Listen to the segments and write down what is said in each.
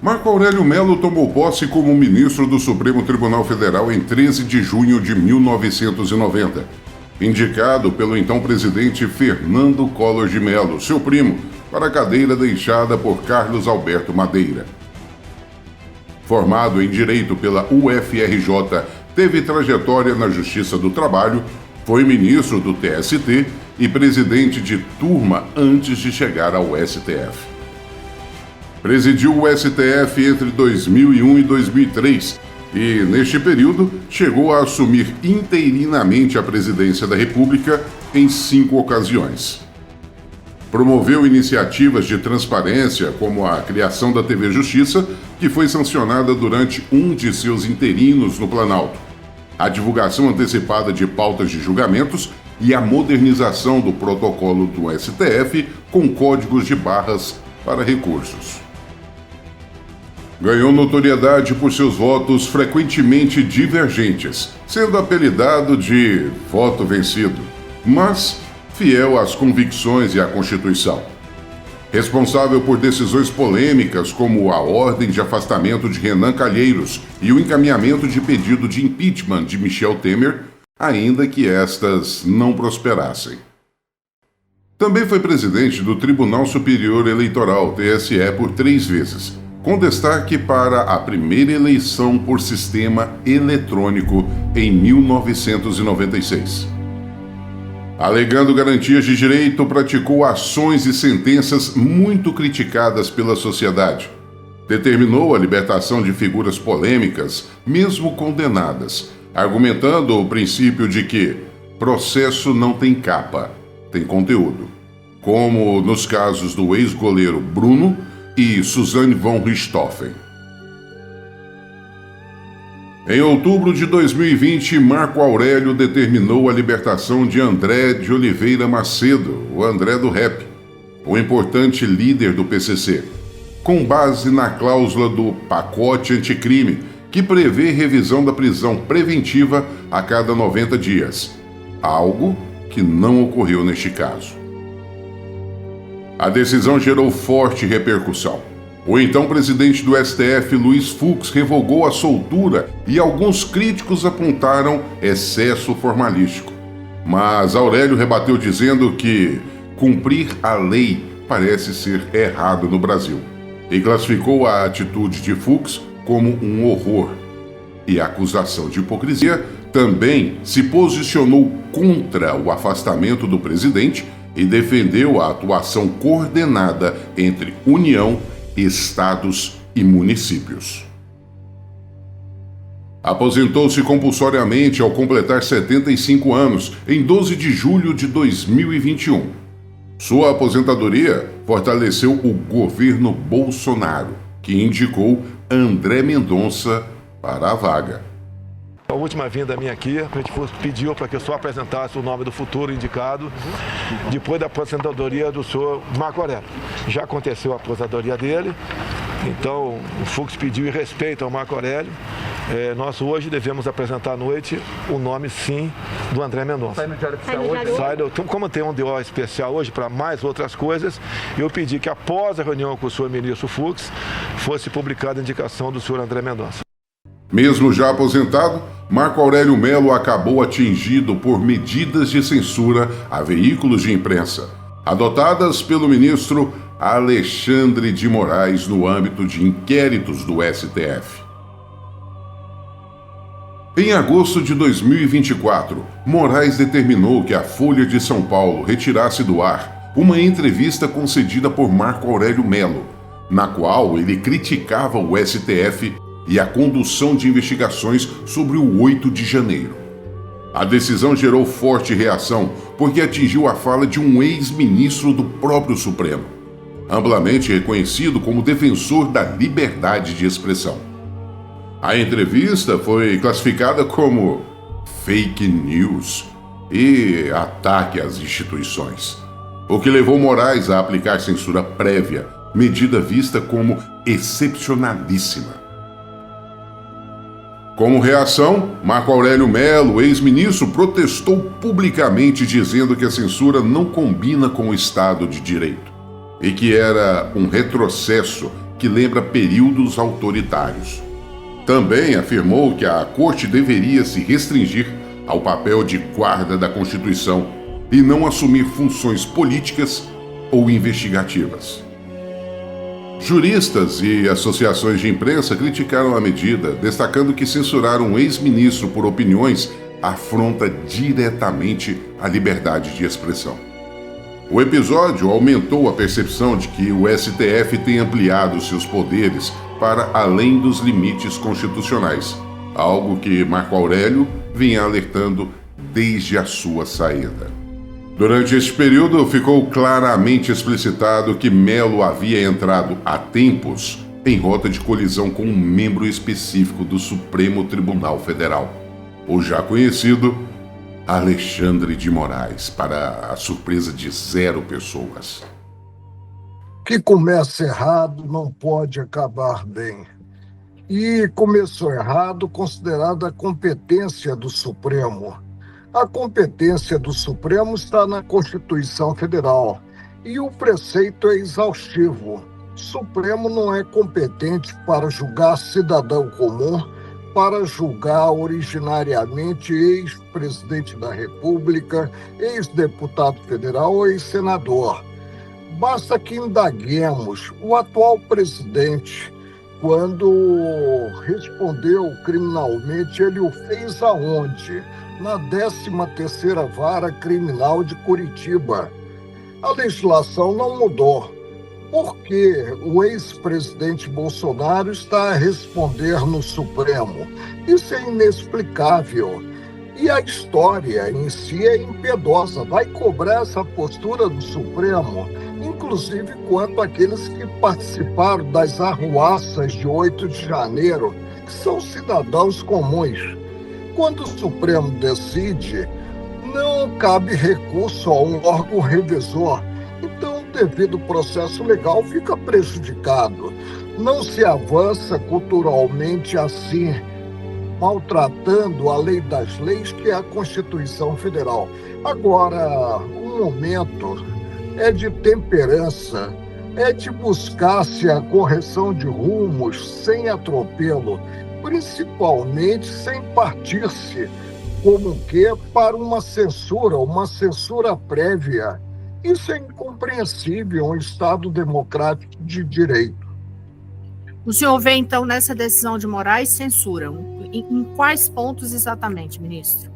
Marco Aurélio Melo tomou posse como ministro do Supremo Tribunal Federal em 13 de junho de 1990, indicado pelo então presidente Fernando Collor de Mello, seu primo, para a cadeira deixada por Carlos Alberto Madeira. Formado em Direito pela UFRJ, teve trajetória na Justiça do Trabalho, foi ministro do TST e presidente de turma antes de chegar ao STF. Presidiu o STF entre 2001 e 2003 e, neste período, chegou a assumir interinamente a presidência da República em 5 ocasiões. Promoveu iniciativas de transparência, como a criação da TV Justiça, que foi sancionada durante um de seus interinos no Planalto, a divulgação antecipada de pautas de julgamentos e a modernização do protocolo do STF com códigos de barras para recursos. Ganhou notoriedade por seus votos frequentemente divergentes, sendo apelidado de voto vencido, mas fiel às convicções e à Constituição. Responsável por decisões polêmicas como a ordem de afastamento de Renan Calheiros e o encaminhamento de pedido de impeachment de Michel Temer, ainda que estas não prosperassem. Também foi presidente do Tribunal Superior Eleitoral, TSE, por 3 vezes, com destaque para a primeira eleição por sistema eletrônico em 1996. Alegando garantias de direito, praticou ações e sentenças muito criticadas pela sociedade. Determinou a libertação de figuras polêmicas, mesmo condenadas, argumentando o princípio de que processo não tem capa, tem conteúdo, como nos casos do ex-goleiro Bruno e Suzane von Richthofen. Em outubro de 2020, Marco Aurélio determinou a libertação de André de Oliveira Macedo, o André do Rap, o importante líder do PCC, com base na cláusula do pacote anticrime, que prevê revisão da prisão preventiva a cada 90 dias, algo que não ocorreu neste caso. A decisão gerou forte repercussão. O então presidente do STF, Luiz Fux, revogou a soltura e alguns críticos apontaram excesso formalístico. Mas Aurélio rebateu dizendo que cumprir a lei parece ser errado no Brasil e classificou a atitude de Fux como um horror. E a acusação de hipocrisia também se posicionou contra o afastamento do presidente e defendeu a atuação coordenada entre União, estados e municípios. Aposentou-se compulsoriamente ao completar 75 anos, em 12 de julho de 2021. Sua aposentadoria fortaleceu o governo Bolsonaro, que indicou André Mendonça para a vaga. A última vinda minha aqui, a gente pediu para que eu só apresentasse o nome do futuro indicado depois da aposentadoria do senhor Marco Aurélio. Já aconteceu a aposentadoria dele, então o Fux pediu em respeito ao Marco Aurélio. Nós hoje devemos apresentar à noite o nome, sim, do André Mendonça. Sai no Diário Oficial hoje? Sai, como tem um DO especial hoje para mais outras coisas, eu pedi que após a reunião com o senhor ministro Fux, fosse publicada a indicação do senhor André Mendonça. Mesmo já aposentado, Marco Aurélio Melo acabou atingido por medidas de censura a veículos de imprensa, adotadas pelo ministro Alexandre de Moraes no âmbito de inquéritos do STF. Em agosto de 2024, Moraes determinou que a Folha de São Paulo retirasse do ar uma entrevista concedida por Marco Aurélio Melo, na qual ele criticava o STF e a condução de investigações sobre o 8 de janeiro. A decisão gerou forte reação, porque atingiu a fala de um ex-ministro do próprio Supremo, amplamente reconhecido como defensor da liberdade de expressão. A entrevista foi classificada como fake news e ataque às instituições, o que levou Moraes a aplicar censura prévia, medida vista como excepcionalíssima. Como reação, Marco Aurélio Melo, ex-ministro, protestou publicamente dizendo que a censura não combina com o Estado de Direito e que era um retrocesso que lembra períodos autoritários. Também afirmou que a Corte deveria se restringir ao papel de guarda da Constituição e não assumir funções políticas ou investigativas. Juristas e associações de imprensa criticaram a medida, destacando que censurar um ex-ministro por opiniões afronta diretamente a liberdade de expressão. O episódio aumentou a percepção de que o STF tem ampliado seus poderes para além dos limites constitucionais, algo que Marco Aurélio vinha alertando desde a sua saída. Durante este período, ficou claramente explicitado que Melo havia entrado há tempos em rota de colisão com um membro específico do Supremo Tribunal Federal, o já conhecido Alexandre de Moraes, para a surpresa de 0 pessoas. Que começa errado não pode acabar bem. E começou errado considerada a competência do Supremo. A competência do Supremo está na Constituição Federal e o preceito é exaustivo. O Supremo não é competente para julgar cidadão comum, para julgar originariamente ex-presidente da República, ex-deputado federal ou ex-senador. Basta que indaguemos o atual presidente, quando respondeu criminalmente, ele o fez aonde? Na 13ª Vara Criminal de Curitiba. A legislação não mudou. Por que o ex-presidente Bolsonaro está a responder no Supremo? Isso é inexplicável. E a história em si é impiedosa. Vai cobrar essa postura do Supremo, inclusive quanto àqueles que participaram das arruaças de 8 de janeiro, que são cidadãos comuns. Quando o Supremo decide, não cabe recurso a um órgão revisor. Então, o devido processo legal fica prejudicado. Não se avança culturalmente assim, maltratando a lei das leis, que é a Constituição Federal. Agora, o momento é de temperança, é de buscar-se a correção de rumos sem atropelo, principalmente sem partir-se como que para uma censura prévia. Isso é incompreensível em um Estado democrático de direito. O senhor vê, então, nessa decisão de Moraes, censura. Em quais pontos exatamente, ministro?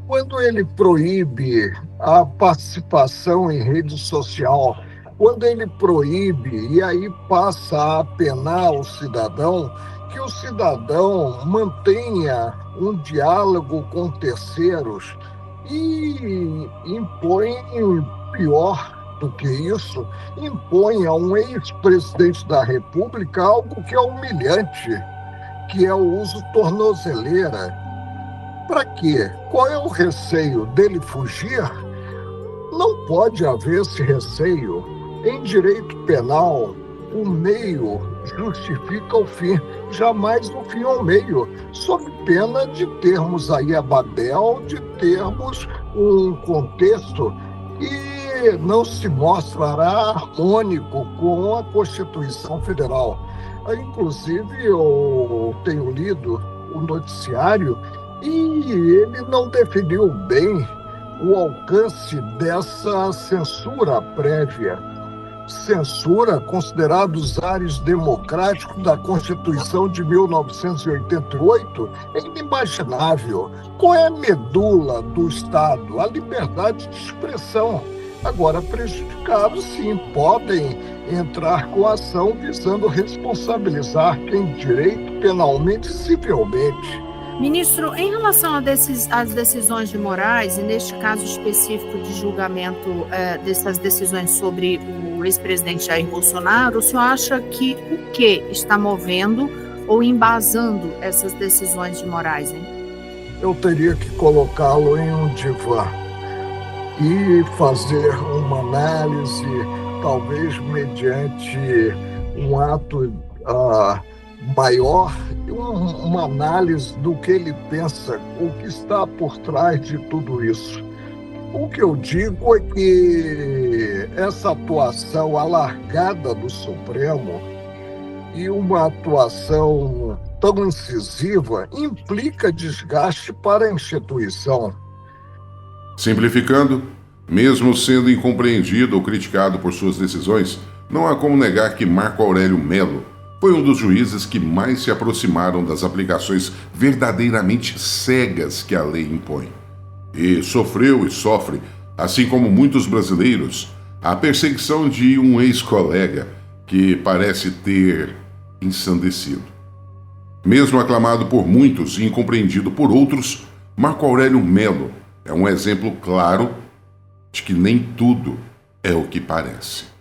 Quando ele proíbe a participação em rede social, quando ele proíbe e aí passa a apenar o cidadão, que o cidadão mantenha um diálogo com terceiros e impõe, pior do que isso, impõe a um ex-presidente da República algo que é humilhante, que é o uso tornozeleira. Para quê? Qual é o receio dele fugir? Não pode haver esse receio. Em direito penal, o meio justifica o fim, jamais o fim ao meio, sob pena de termos aí a Babel, de termos um contexto que não se mostrará harmônico com a Constituição Federal. Inclusive, eu tenho lido o noticiário e ele não definiu bem o alcance dessa censura prévia. Censura considerada os ares democráticos da Constituição de 1988 é inimaginável. Qual é a medula do Estado? A liberdade de expressão. Agora, prejudicados, sim, podem entrar com ação visando responsabilizar quem direito penalmente e civilmente. Ministro, em relação às decisões de Moraes, e neste caso específico de julgamento dessas decisões sobre o ex-presidente Jair Bolsonaro, o senhor acha que o que está movendo ou embasando essas decisões de Moraes, hein? Eu teria que colocá-lo em um divã e fazer uma análise, talvez mediante um ato maior, uma análise do que ele pensa, o que está por trás de tudo isso. O que eu digo é que essa atuação alargada do Supremo E uma atuação tão incisiva implica desgaste para a instituição. Simplificando, mesmo sendo incompreendido ou criticado por suas decisões, não há como negar que Marco Aurélio Melo foi um dos juízes que mais se aproximaram das aplicações verdadeiramente cegas que a lei impõe. E sofreu e sofre, assim como muitos brasileiros, a perseguição de um ex-colega que parece ter ensandecido. Mesmo aclamado por muitos e incompreendido por outros, Marco Aurélio Melo é um exemplo claro de que nem tudo é o que parece.